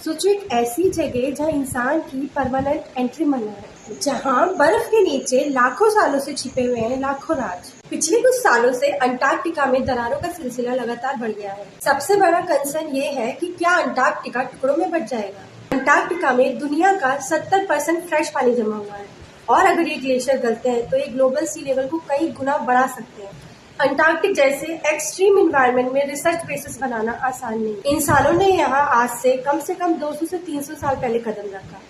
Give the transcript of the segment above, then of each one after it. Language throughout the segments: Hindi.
सोचो एक ऐसी जगह जहाँ इंसान की परमानेंट एंट्री मना है, जहाँ बर्फ के नीचे लाखों सालों से छिपे हुए हैं लाखों राज। पिछले कुछ सालों से अंटार्कटिका में दरारों का सिलसिला लगातार बढ़ गया है। सबसे बड़ा कंसर्न ये है कि क्या अंटार्कटिका टुकड़ों में बट जाएगा। अंटार्कटिका में दुनिया का 70% फ्रेश पानी जमा हुआ है और अगर ये ग्लेशियर गलते हैं तो ये ग्लोबल सी लेवल को कई गुना बढ़ा सकते हैं। अंटार्कटिक जैसे एक्सट्रीम एनवायरनमेंट में रिसर्च बेसिस बनाना आसान नहीं। इंसानों ने यहाँ आज से कम 200 से 300 साल पहले कदम रखा।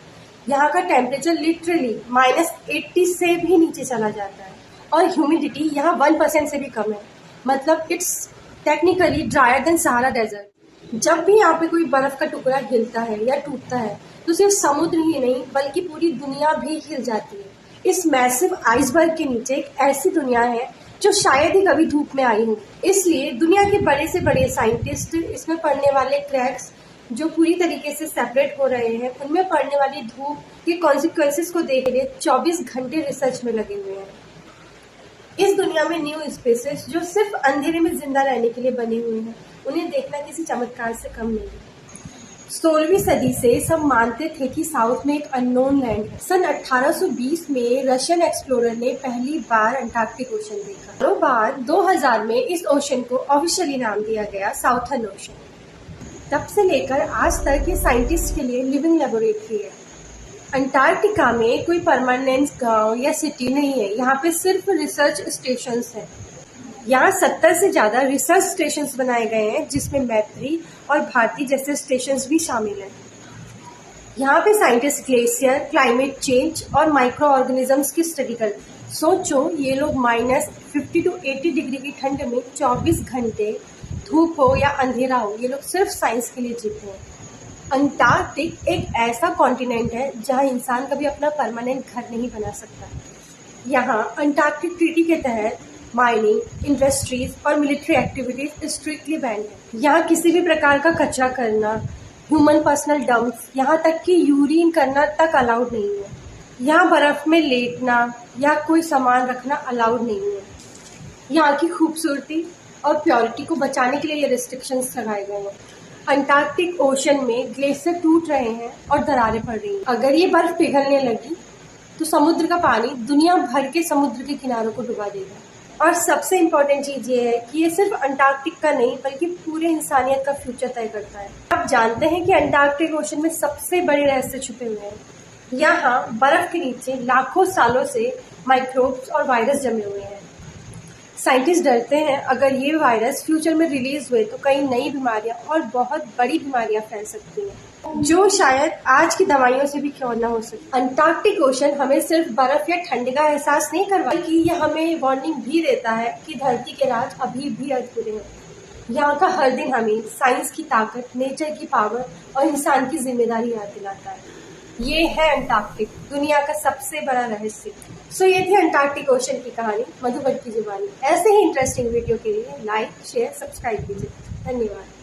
यहाँ का टेम्परेचर लिटरली -80 से भी नीचे चला जाता है और ह्यूमिडिटी यहाँ 1% से भी कम है। मतलब it's technically drier than Sahara desert. जब भी यहाँ पे कोई बर्फ का टुकड़ा हिलता है या टूटता है तो सिर्फ समुद्र ही नहीं बल्कि पूरी दुनिया भी हिल जाती है। इस मैसिव आइसबर्ग के नीचे एक ऐसी दुनिया है जो शायद ही कभी धूप में आई हो। इसलिए दुनिया के बड़े से बड़े साइंटिस्ट इसमें पड़ने वाले क्रैक्स जो पूरी तरीके से सेपरेट हो रहे हैं, उनमें पड़ने वाली धूप के कॉन्सिक्वेंसेस को देखने 24 घंटे रिसर्च में लगे हुए हैं। इस दुनिया में न्यू स्पेसेस जो सिर्फ अंधेरे में जिंदा रहने के लिए बने हुए हैं, उन्हें देखना किसी चमत्कार से कम नहीं। 16वीं सदी से सब मानते थे कि साउथ में एक अननोन लैंड है। सन 1820 में रशियन एक्सप्लोरर ने पहली बार अंटार्कटिक ओशन देखा। और बाद 2000 में इस ओशन को ऑफिशियली नाम दिया गया साउथर्न ओशन। तब से लेकर आज तक ये साइंटिस्ट के लिए लिविंग लेबोरेटरी है। अंटार्कटिका में कोई परमानेंट गांव या सिटी नहीं है, यहाँ पे सिर्फ रिसर्च स्टेशन है। यहाँ 70 से ज्यादा रिसर्च स्टेशंस बनाए गए हैं जिसमें मैत्री और भारती जैसे स्टेशंस भी शामिल हैं। यहाँ पे साइंटिस्ट ग्लेशियर, क्लाइमेट चेंज और माइक्रो ऑर्गेनिजम्स की स्टडी करते हैं। सोचो ये लोग -50 to 80 डिग्री की ठंड में 24 घंटे धूप हो या अंधेरा हो, ये लोग सिर्फ साइंस के लिए जीते हैं। अंटार्कटिक एक ऐसा कॉन्टिनेंट है जहाँ इंसान कभी अपना परमानेंट घर नहीं बना सकता। यहाँ अंटार्कटिक ट्रीटी के तहत माइनिंग, इंडस्ट्रीज और मिलिट्री एक्टिविटीज स्ट्रिक्टली बैंड है। यहाँ किसी भी प्रकार का कचरा करना, ह्यूमन पर्सनल डंप्स, यहाँ तक कि यूरिन करना तक अलाउड नहीं है। यहाँ बर्फ में लेटना या कोई सामान रखना अलाउड नहीं है। यहाँ की खूबसूरती और प्योरिटी को बचाने के लिए ये रिस्ट्रिक्शंस लगाए गए हैं। अंटार्कटिक ओशन में ग्लेशियर टूट रहे हैं और दरारें पड़ रही हैं। अगर ये बर्फ पिघलने लगी तो समुद्र का पानी दुनिया भर के समुद्र के किनारों को डुबा देगा। और सबसे इम्पोर्टेंट चीज ये है कि ये सिर्फ अंटार्कटिक का नहीं बल्कि पूरे इंसानियत का फ्यूचर तय करता है। आप जानते हैं कि अंटार्कटिक ओशन में सबसे बड़े रहस्य छुपे हुए हैं। यहाँ बर्फ के नीचे लाखों सालों से माइक्रोब्स और वायरस जमे हुए हैं। साइंटिस्ट डरते हैं अगर ये वायरस फ्यूचर में रिलीज हुए तो कई नई बीमारियां और बहुत बड़ी बीमारियां फैल सकती हैं जो शायद आज की दवाइयों से भी क्योर ना हो सके। अंटार्कटिक ओशन हमें सिर्फ बर्फ या ठंड का एहसास नहीं करवाता बल्कि ये हमें वार्निंग भी देता है कि धरती के राज अभी भी अधूरे हैं। यहाँ का हर दिन हमें साइंस की ताकत, नेचर की पावर और इंसान की जिम्मेदारी याद दिलाता है। ये है अंटार्कटिक, दुनिया का सबसे बड़ा रहस्य। सो ये थी अंटार्कटिक ओशन की कहानी मधुबन की जुबानी। ऐसे ही इंटरेस्टिंग वीडियो के लिए लाइक, शेयर, सब्सक्राइब कीजिए। धन्यवाद।